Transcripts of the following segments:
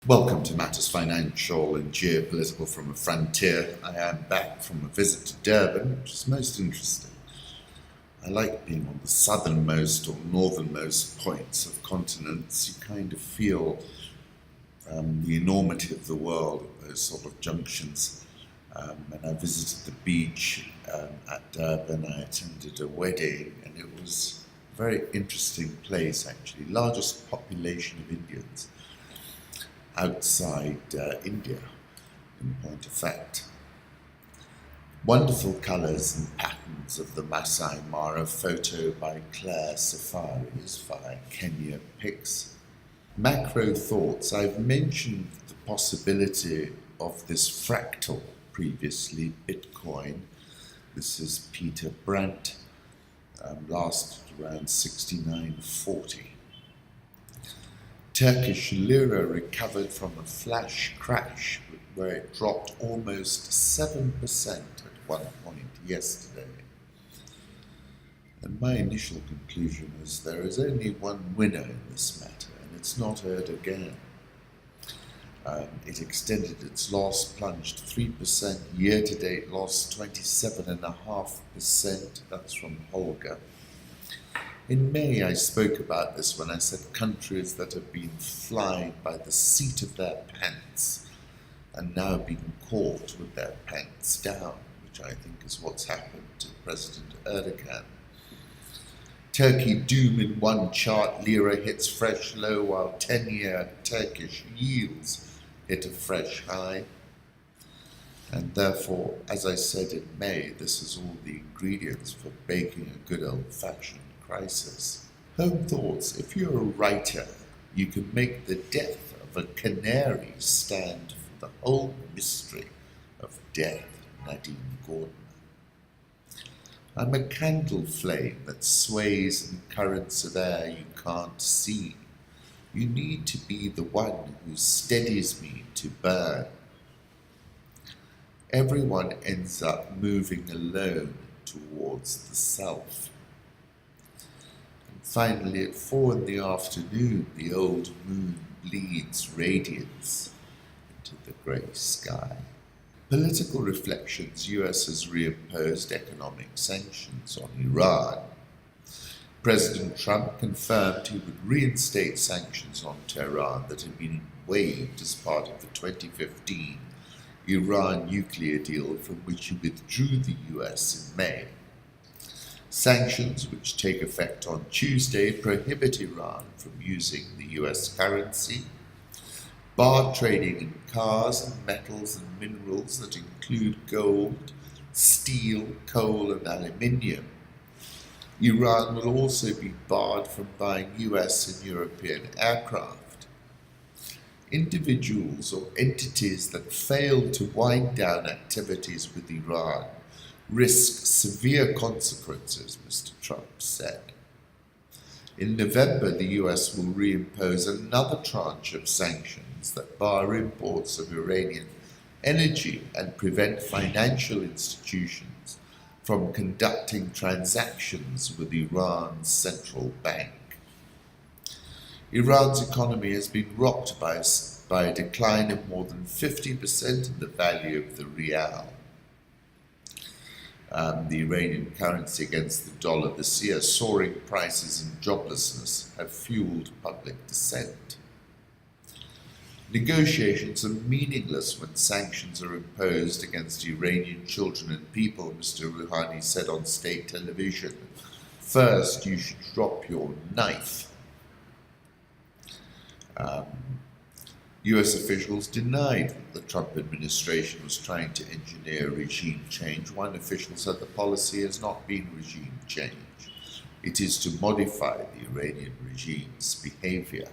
Welcome to Matters Financial and Geopolitical from a Frontier. I am back from a visit to Durban, which is most interesting. I like being on the southernmost or northernmost points of continents. You kind of feel the enormity of the world at those sort of junctions. And I visited the beach at Durban. I attended a wedding, and it was a very interesting place, actually. Largest population of Indians outside India, in point of fact. Wonderful colours and patterns of the Maasai Mara, photo by Claire Safaris via Kenya Pics. Macro thoughts. I've mentioned the possibility of this fractal previously, Bitcoin. This is Peter Brandt, lasted around 69.40. Turkish Lira recovered from a flash crash where it dropped almost 7% at one point yesterday. And my initial conclusion was there is only one winner in this matter, and it's not Erdogan. It extended its loss, plunged 3%, year-to-date loss 27.5%, that's from Holger. In May, I spoke about this when I said countries that have been flying by the seat of their pants and now being caught with their pants down, which I think is what's happened to President Erdogan. Turkey doom in one chart, Lira hits fresh low while 10-year Turkish yields hit a fresh high. And therefore, as I said in May, this is all the ingredients for baking a good old-fashioned crisis. Home thoughts. If you're a writer, you can make the death of a canary stand for the whole mystery of death. Nadine Gordimer. I'm a candle flame that sways in currents of air you can't see. You need to be the one who steadies me to burn. Everyone ends up moving alone towards the self. Finally, at 4 p.m, the old moon bleeds radiance into the grey sky. Political reflections. US has reimposed economic sanctions on Iran. President Trump confirmed he would reinstate sanctions on Tehran that had been waived as part of the 2015 Iran nuclear deal from which he withdrew the US in May. Sanctions, which take effect on Tuesday, prohibit Iran from using the US currency, bar trading in cars and metals and minerals that include gold, steel, coal and aluminium. Iran will also be barred from buying US and European aircraft. Individuals or entities that fail to wind down activities with Iran risk severe consequences, Mr. Trump said. In November, the US will reimpose another tranche of sanctions that bar imports of Iranian energy and prevent financial institutions from conducting transactions with Iran's central bank. Iran's economy has been rocked by a decline of more than 50% in the value of the rial. The Iranian currency against the dollar this year. Soaring prices and joblessness have fueled public dissent. Negotiations are meaningless when sanctions are imposed against Iranian children and people, Mr. Rouhani said on state television. First, you should drop your knife. US officials denied that the Trump administration was trying to engineer regime change. One official said the policy has not been regime change. It is to modify the Iranian regime's behavior.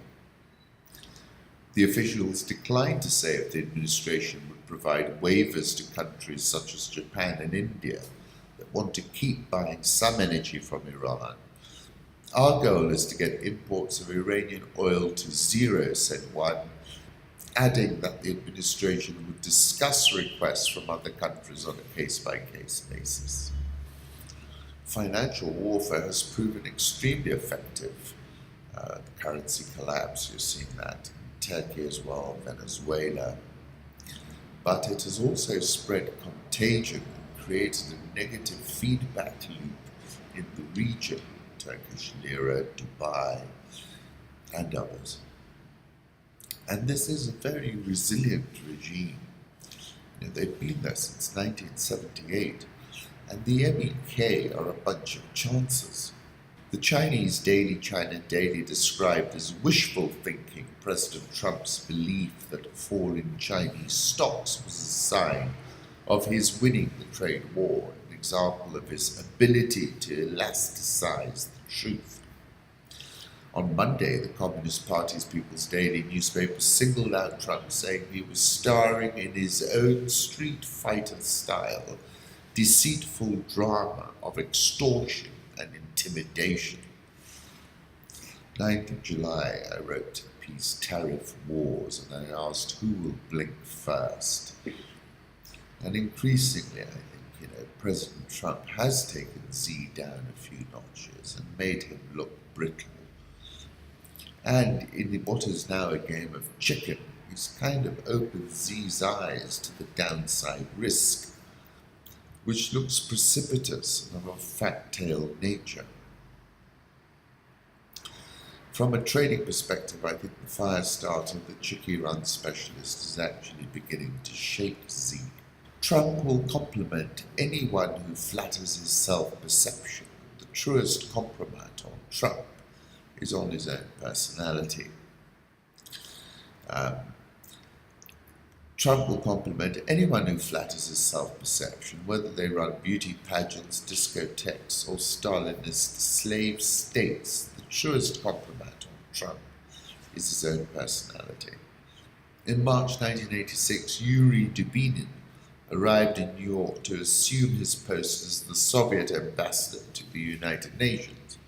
The officials declined to say if the administration would provide waivers to countries such as Japan and India that want to keep buying some energy from Iran. Our goal is to get imports of Iranian oil to zero, said one, adding that the administration would discuss requests from other countries on a case-by-case basis. Financial warfare has proven extremely effective. The currency collapse, you're seeing that Turkey as well, Venezuela. But it has also spread contagion and created a negative feedback loop in the region, Turkish Lira, Dubai, and others. And this is a very resilient regime. They've been there since 1978, and the MEK are a bunch of chances. The Chinese daily China Daily described as wishful thinking President Trump's belief that a fall in Chinese stocks was a sign of his winning the trade war, an example of his ability to elasticize the truth. On Monday, the Communist Party's People's Daily newspaper singled out Trump, saying he was starring in his own Street Fighter style, deceitful drama of extortion and intimidation. 9th of July, I wrote a piece, Tariff Wars, and I asked who will blink first. And increasingly, I think, President Trump has taken Z down a few notches and made him look brittle. And in what is now a game of chicken, he's kind of opened Z's eyes to the downside risk, which looks precipitous and of a fat-tail nature. From a trading perspective, I think the fire starter, the Chickie Run specialist, is actually beginning to shake Z. Trump will compliment anyone who flatters his self-perception. The truest compliment on Trump is on his own personality. Trump will compliment anyone who flatters his self-perception, whether they run beauty pageants, discotheques, or Stalinist slave states. The truest compliment on Trump is his own personality. In March 1986, Yuri Dubinin arrived in New York to assume his post as the Soviet ambassador to the United Nations.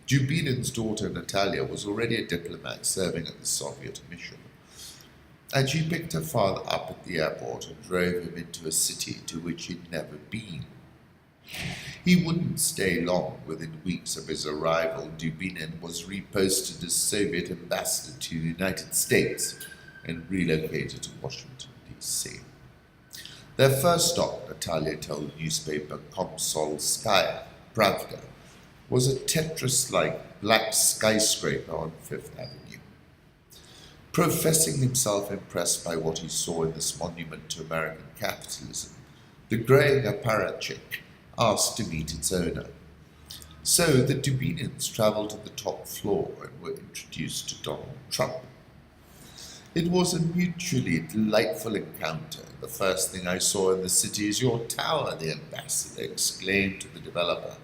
Dubinin's daughter Natalia was already a diplomat serving at the Soviet mission, and she picked her father up at the airport and drove him into a city to which he'd never been. He wouldn't stay long. Within weeks of his arrival, Dubinin was reposted as Soviet ambassador to the United States and relocated to Washington, D.C. Their first stop, Natalia told newspaper Komsomolskaya Pravda, was a Tetris-like black skyscraper on Fifth Avenue. Professing himself impressed by what he saw in this monument to American capitalism, the greying apparatchik asked to meet its owner. So the Dubinins travelled to the top floor and were introduced to Donald Trump. It was a mutually delightful encounter. The first thing I saw in the city is your tower, the ambassador exclaimed to the developer.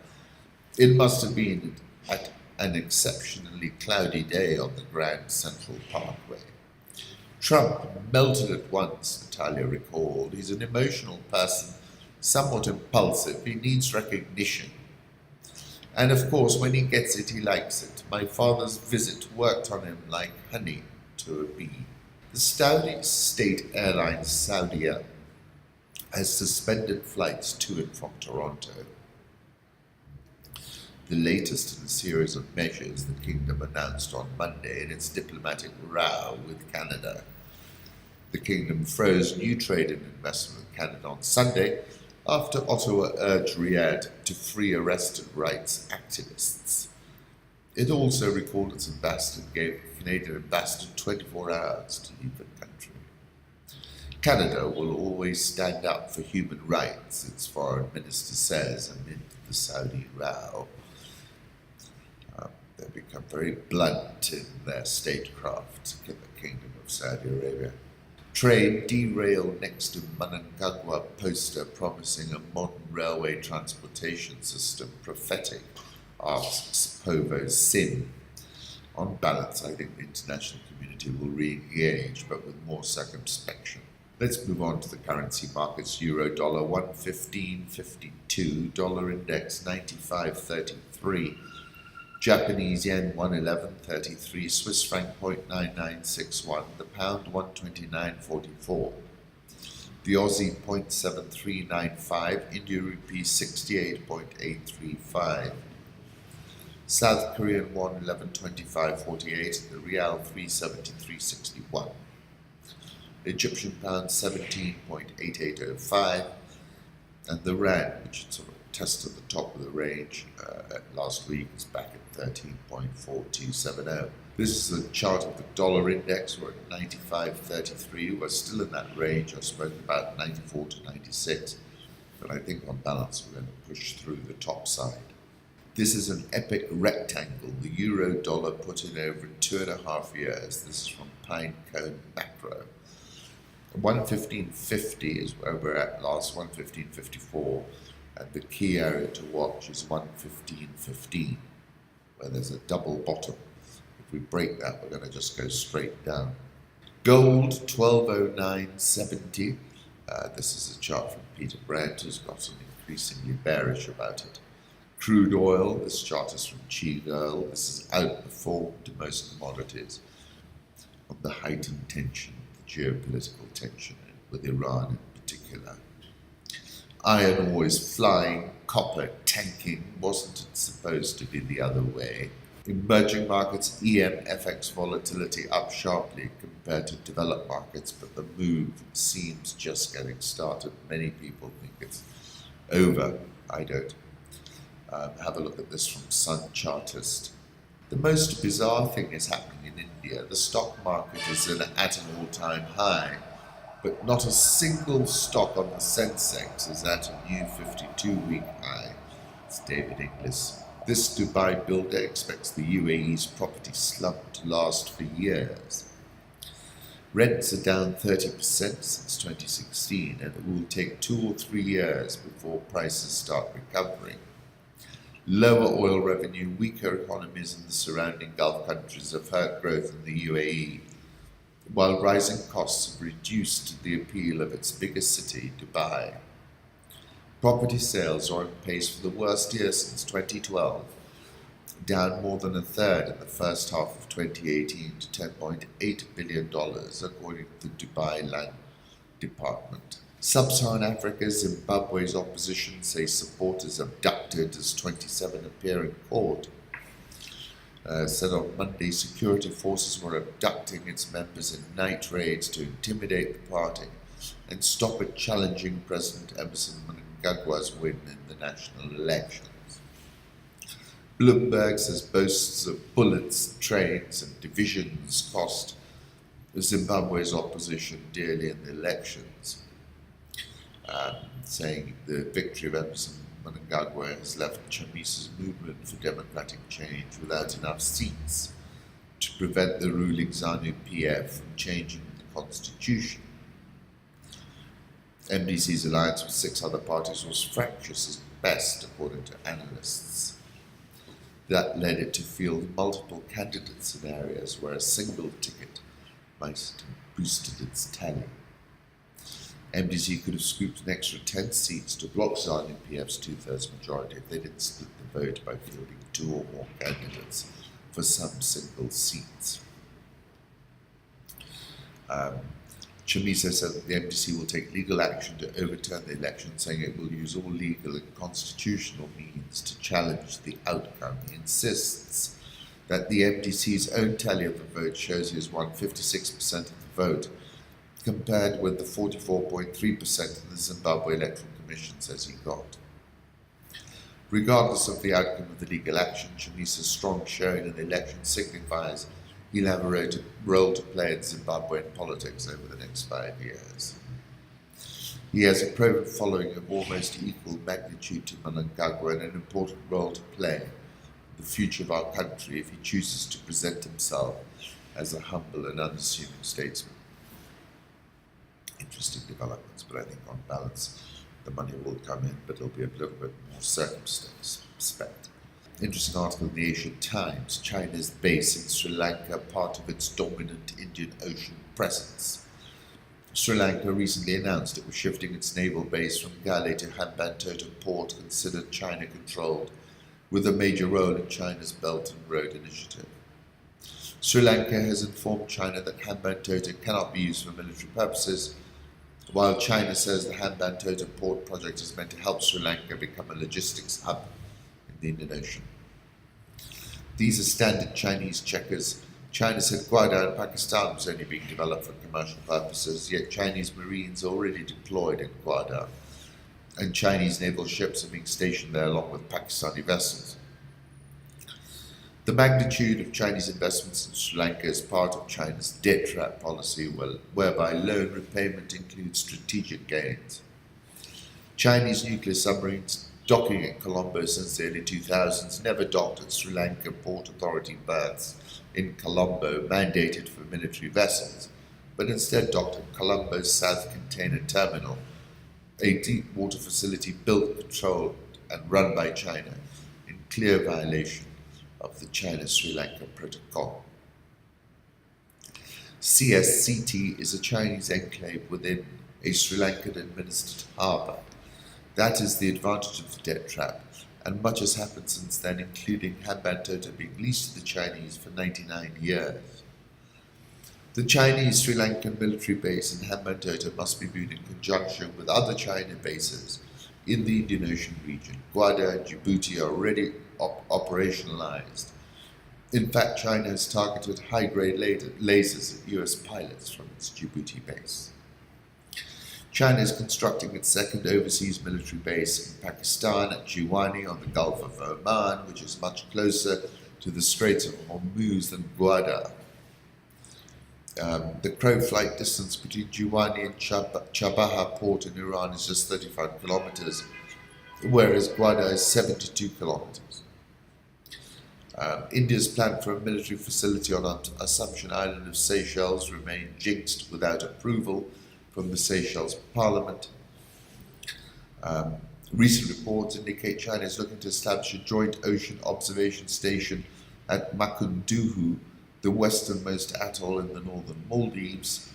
It must have been at an exceptionally cloudy day on the Grand Central Parkway. Trump melted at once, Natalia recalled. He's an emotional person, somewhat impulsive. He needs recognition. And of course, when he gets it, he likes it. My father's visit worked on him like honey to a bee. The Saudi state airline Saudia has suspended flights to and from Toronto. The latest in a series of measures the kingdom announced on Monday in its diplomatic row with Canada. The kingdom froze new trade and investment with Canada on Sunday after Ottawa urged Riyadh to free arrested rights activists. It also recalled its ambassador and gave the Canadian ambassador 24 hours to leave the country. Canada will always stand up for human rights, its foreign minister says amid the Saudi row. They've become very blunt in their statecraft in the Kingdom of Saudi Arabia. Train derailed next to Manangagwa poster promising a modern railway transportation system prophetic, asks Povo Sim. On balance, I think the international community will re-engage, but with more circumspection. Let's move on to the currency markets. Euro dollar 115.52, dollar index 95.33. Japanese yen 111.33, Swiss franc 0.9961, the pound 129.44, the Aussie 0.7395, Indian rupee 68.835, South Korean won 11.25.48, the Rial 373.61. Egyptian pound 17.8805, and the Rand, which sort of tested the top of the range last week, is back at 13.4270. This is a chart of the dollar index. We're at 95.33. We're still in that range. I spoke about 94 to 96, but I think on balance we're going to push through the top side. This is an epic rectangle the euro dollar put in over 2.5 years. This is from Pinecone Macro. 115.50 is where we're at last, 115.54, and the key area to watch is 115.15, where there's a double bottom. If we break that, we're going to just go straight down. Gold, 1209.70. This is a chart from Peter Brandt, who's gotten increasingly bearish about it. Crude oil, this chart is from Chickie Run. This has outperformed most commodities on the heightened tension, the geopolitical tension with Iran in particular. Iron ore is flying, copper tanking. Wasn't it supposed to be the other way? Emerging markets, EM FX volatility up sharply compared to developed markets, but the move seems just getting started. Many people think it's over. I don't. Have a look at this from Sun Chartist. The most bizarre thing is happening in India. The stock market is at an all-time high, but not a single stock on the Sensex is at a new 52-week high. It's David Inglis. This Dubai builder expects the UAE's property slump to last for years. Rents are down 30% since 2016, and it will take 2 or 3 years before prices start recovering. Lower oil revenue, weaker economies in the surrounding Gulf countries have hurt growth in the UAE, while rising costs have reduced the appeal of its biggest city, Dubai. Property sales are on pace for the worst year since 2012, down more than a third in the first half of 2018 to $10.8 billion, according to the Dubai Land Department. Sub-Saharan Africa, Zimbabwe's opposition say supporters abducted as 27 appear in court. Said on Monday security forces were abducting its members in night raids to intimidate the party and stop it challenging President Emerson Mnangagwa's win in the national elections. Bloomberg says boasts of bullets, trains and divisions cost Zimbabwe's opposition dearly in the elections. Saying the victory of Emerson Mnangagwa has left Chamisa's movement for democratic change without enough seats to prevent the ruling ZANU-PF from changing the constitution. MDC's alliance with 6 other parties was fractious at best, according to analysts. That led it to field multiple candidates in areas where a single ticket might have boosted its tally. MDC could have scooped an extra 10 seats to block ZANU-PF's 2/3 majority if they didn't split the vote by fielding 2 or more candidates for some single seats. Chamisa said that the MDC will take legal action to overturn the election, saying it will use all legal and constitutional means to challenge the outcome. He insists that the MDC's own tally of the vote shows he has won 56% of the vote, compared with the 44.3% the Zimbabwe Electoral Commission says he got. Regardless of the outcome of the legal action, Chamisa's strong showing in the election signifies he'll have a role to play in Zimbabwean politics over the next 5 years. He has a proven following of almost equal magnitude to Mnangagwa and an important role to play in the future of our country if he chooses to present himself as a humble and unassuming statesman. Interesting developments, but I think on balance the money will come in, but it'll be a little bit more circumspect. Interesting article in the Asian Times. China's base in Sri Lanka, part of its dominant Indian Ocean presence. Sri Lanka recently announced it was shifting its naval base from Gale to Hambantota port, considered China-controlled, with a major role in China's Belt and Road Initiative. Sri Lanka has informed China that Hambantota cannot be used for military purposes, while China says the Hambantota port project is meant to help Sri Lanka become a logistics hub in the Indian Ocean. These are standard Chinese checkers. China said Gwadar in Pakistan was only being developed for commercial purposes, yet Chinese Marines are already deployed in Gwadar, and Chinese naval ships are being stationed there along with Pakistani vessels. The magnitude of Chinese investments in Sri Lanka is part of China's debt trap policy, whereby loan repayment includes strategic gains. Chinese nuclear submarines docking at Colombo since the early 2000s never docked at Sri Lanka Port Authority berths in Colombo mandated for military vessels, but instead docked at Colombo's South Container Terminal, a deep water facility built, controlled and run by China in clear violation of the China-Sri Lanka Protocol. CSCT is a Chinese enclave within a Sri Lankan-administered harbour. That is the advantage of the debt trap, and much has happened since then, including Hambantota being leased to the Chinese for 99 years. The Chinese Sri Lankan military base in Hambantota must be viewed in conjunction with other China bases in the Indian Ocean region. Gwadar and Djibouti are already operationalized. In fact, China has targeted high-grade lasers at US pilots from its Djibouti base. China is constructing its second overseas military base in Pakistan at Jiwani on the Gulf of Oman, which is much closer to the Straits of Hormuz than Gwadar. The crow flight distance between Jiwani and Chabaha port in Iran is just 35 kilometers, whereas Gwadar is 72 kilometers. India's plan for a military facility on Assumption Island of Seychelles remained jinxed without approval from the Seychelles Parliament. Recent reports indicate China is looking to establish a joint ocean observation station at Makunduhu, the westernmost atoll in the northern Maldives.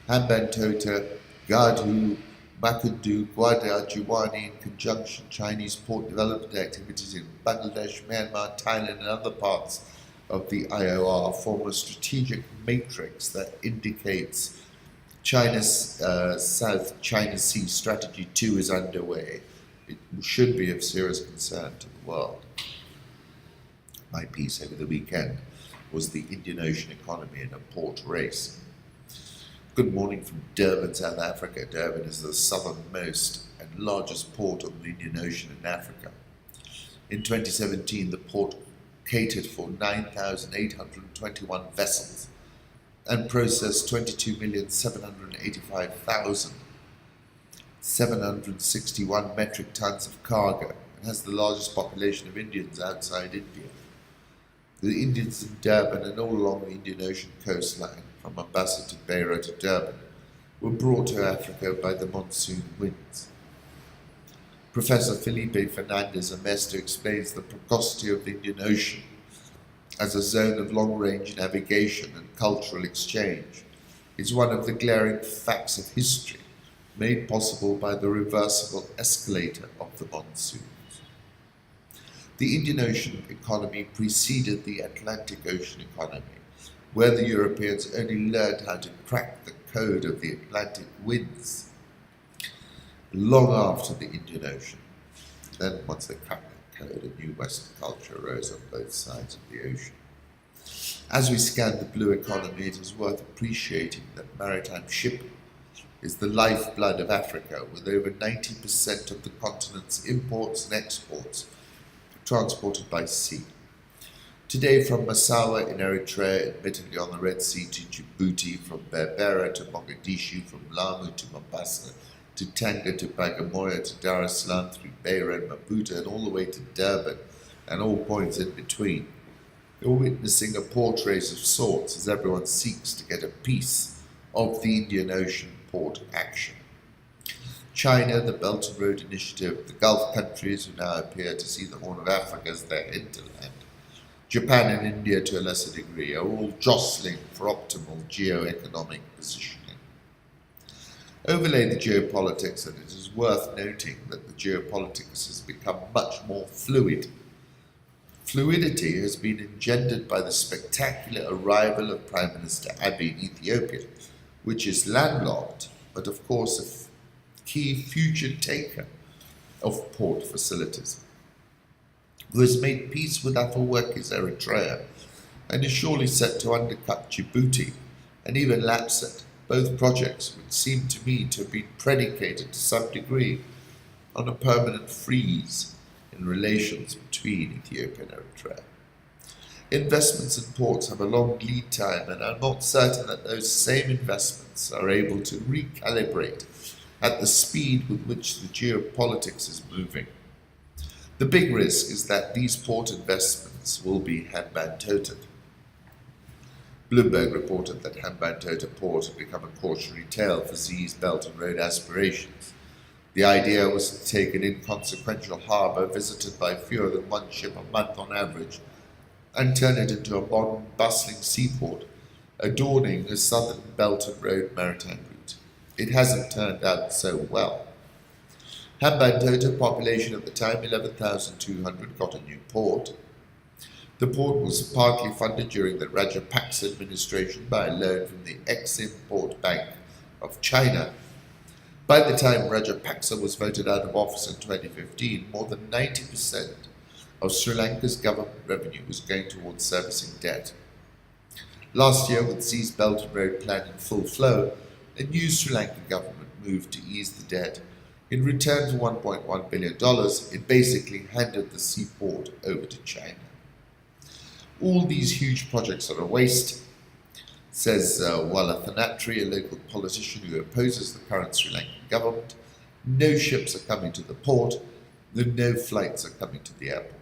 Hambantota, Gadhu, Makundu, Gwadar, Jiwani, in conjunction Chinese port development activities in Bangladesh, Myanmar, Thailand and other parts of the IOR form a strategic matrix that indicates China's South China Sea Strategy 2 is underway. It should be of serious concern to the world. My piece over the weekend was the Indian Ocean economy in a port race. Good morning from Durban, South Africa. Durban is the southernmost and largest port on the Indian Ocean in Africa. In 2017, the port catered for 9,821 vessels and processed 22,785,761 metric tons of cargo, and has the largest population of Indians outside India. The Indians in Durban and all along the Indian Ocean coastline, from Mombasa to Beira to Durban, were brought to Africa by the monsoon winds. Professor Felipe Fernandez Amesto explains the precocity of the Indian Ocean as a zone of long-range navigation and cultural exchange is one of the glaring facts of history made possible by the reversible escalator of the monsoons. The Indian Ocean economy preceded the Atlantic Ocean economy, where the Europeans only learned how to crack the code of the Atlantic winds long after the Indian Ocean. Then, once they cracked the code, a new Western culture arose on both sides of the ocean. As we scan the blue economy, it is worth appreciating that maritime shipping is the lifeblood of Africa, with over 90% of the continent's imports and exports transported by sea. Today, from Massawa in Eritrea, admittedly on the Red Sea, to Djibouti, from Berbera to Mogadishu, from Lamu to Mombasa, to Tanga to Bagamoyo, to Dar es Salaam, through Beira and Maputo, and all the way to Durban, and all points in between. You're witnessing a port race of sorts as everyone seeks to get a piece of the Indian Ocean port action. China, the Belt and Road Initiative, the Gulf countries who now appear to see the Horn of Africa as their hinterland, Japan and India to a lesser degree, are all jostling for optimal geo-economic positioning. Overlay the geopolitics, and it is worth noting that the geopolitics has become much more fluid. Fluidity has been engendered by the spectacular arrival of Prime Minister Abiy in Ethiopia, which is landlocked, but of course a key future taker of port facilities. who has made peace with Afwerki's Eritrea and is surely set to undercut Djibouti and even lapse it. Both projects would seem to me to have been predicated to some degree on a permanent freeze in relations between Ethiopia and Eritrea. Investments in ports have a long lead time, and I'm not certain that those same investments are able to recalibrate at the speed with which the geopolitics is moving. The big risk is that these port investments will be Hambantota. Bloomberg reported that Hambantota Port had become a cautionary tale for Z's Belt and Road aspirations. The idea was to take an inconsequential harbour visited by fewer than one ship a month on average and turn it into a modern, bustling seaport, adorning a southern Belt and Road maritime route. It hasn't turned out so well. Hambantota, population at the time 11,200, got a new port. The port was partly funded during the Rajapaksa administration by a loan from the Exim-Port Bank of China. By the time Rajapaksa was voted out of office in 2015, more than 90% of Sri Lanka's government revenue was going towards servicing debt. Last year, with Z's Belt and Road plan in full flow, a new Sri Lankan government moved to ease the debt. In return for $1.1 billion, it basically handed the seaport over to China. All these huge projects are a waste, says Wala Thanatri, a local politician who opposes the current Sri Lankan government. No ships are coming to the port, no flights are coming to the airport.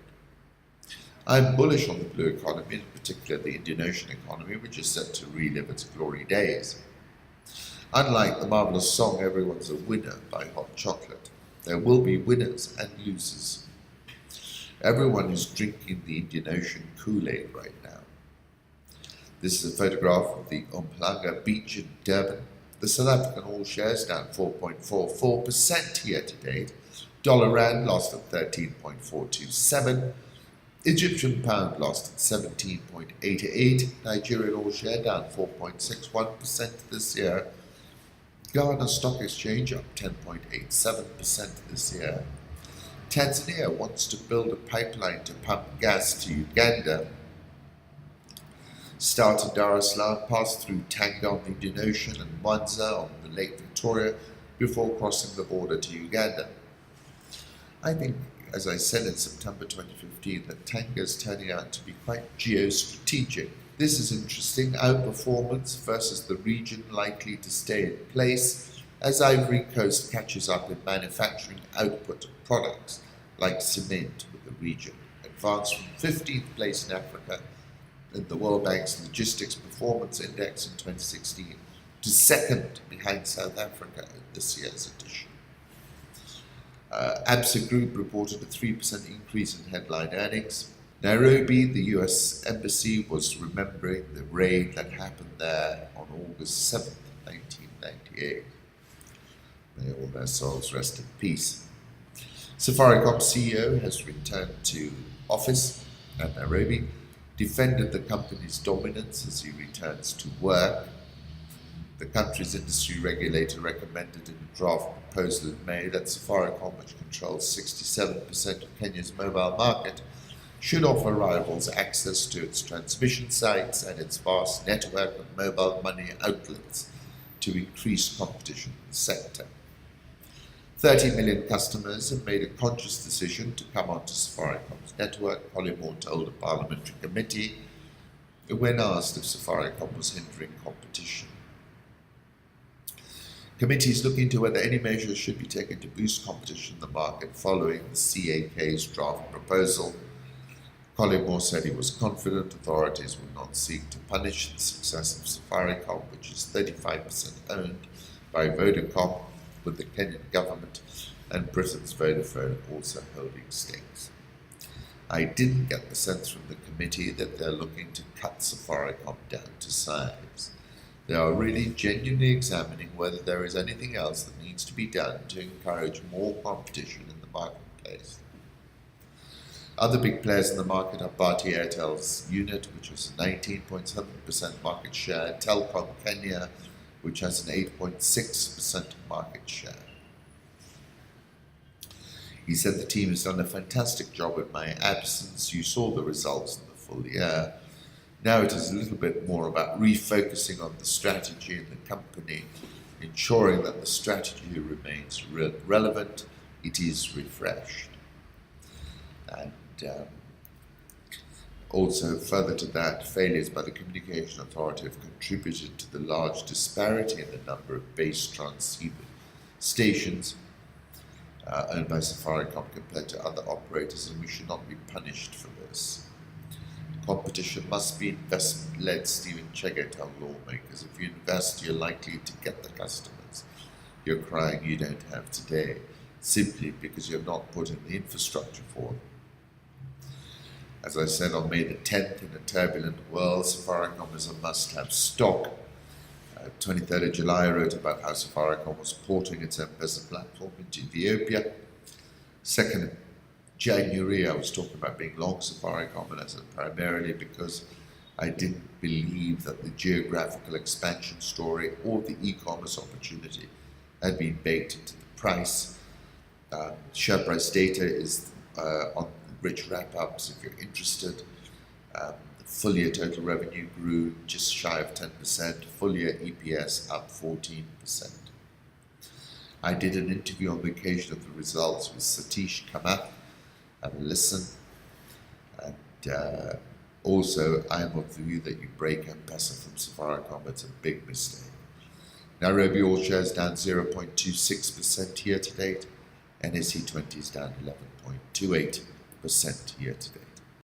I'm bullish on the blue economy, in particular the Indian Ocean economy, which is set to relive its glory days. Unlike the marvelous song Everyone's a Winner by Hot Chocolate, there will be winners and losers. Everyone is drinking the Indian Ocean Kool-Aid right now. This is a photograph of the Umhlanga beach in Durban. The South African all shares down 4.44% year to date. Dollar Rand lost at 13.427. Egyptian pound lost at 17.88. Nigerian all share down 4.61% this year. Ghana Stock Exchange up 10.87% this year. Tanzania wants to build a pipeline to pump gas to Uganda. Start in Dar es Salaam, pass through Tanga on the Indian Ocean and Mwanza on the Lake Victoria before crossing the border to Uganda. I think, as I said in September 2015, that Tanga is turning out to be quite geostrategic. This is interesting. Outperformance versus the region likely to stay in place as Ivory Coast catches up in manufacturing output of products like cement with the region. Advanced from 15th place in Africa in the World Bank's Logistics Performance Index in 2016 to second behind South Africa in this year's edition. ABSA Group reported a 3% increase in headline earnings. Nairobi, the US Embassy, was remembering the raid that happened there on August 7th, 1998. May all their souls rest in peace. Safaricom CEO has returned to office at Nairobi, defended the company's dominance as he returns to work. The country's industry regulator recommended in a draft proposal in May that Safaricom, which controls 67% of Kenya's mobile market, should offer rivals access to its transmission sites and its vast network of mobile money outlets to increase competition in the sector. 30 million customers have made a conscious decision to come onto Safaricom's network, Collymore told a parliamentary committee when asked if Safaricom was hindering competition. Committee is looking into whether any measures should be taken to boost competition in the market following the CAK's draft proposal. Collymore said he was confident authorities would not seek to punish the success of Safaricom, which is 35% owned by Vodacom, with the Kenyan government and Britain's Vodafone also holding stakes. I didn't get the sense from the committee that they're looking to cut Safaricom down to size. They are really genuinely examining whether there is anything else that needs to be done to encourage more competition in the marketplace. Other big players in the market are Bharti Airtel's unit, which has a 19.7% market share, Telkom Kenya, which has an 8.6% market share. He said the team has done a fantastic job in my absence. You saw the results in the full year. Now it is a little bit more about refocusing on the strategy in the company, ensuring that the strategy remains relevant, it is refreshed. And also, further to that, failures by the Communication Authority have contributed to the large disparity in the number of base transceiver stations owned by Safaricom compared to other operators, and we should not be punished for this. Competition must be investment-led, Stephen Chege told lawmakers. If you invest, you're likely to get the customers you're crying you don't have today, simply because you've not put in the infrastructure for them. As I said, on May the 10th, in a turbulent world, Safaricom is a must-have stock. 23rd of July, I wrote about how Safaricom was porting its M-Pesa platform into Ethiopia. 2nd of January, I was talking about being long Safaricom, and I said primarily because I didn't believe that the geographical expansion story or the e-commerce opportunity had been baked into the price. Share price data is on rich wrap-ups if you're interested. The full year total revenue grew just shy of 10%, full year EPS up 14%. I did an interview on the occasion of the results with Satish Kamath. Have a listen. And also, I am of the view that you break M-Pesa from Safaricom, it's a big mistake. Nairobi all shares down 0.26% year to date. NSE 20 is down 11.28% year to date.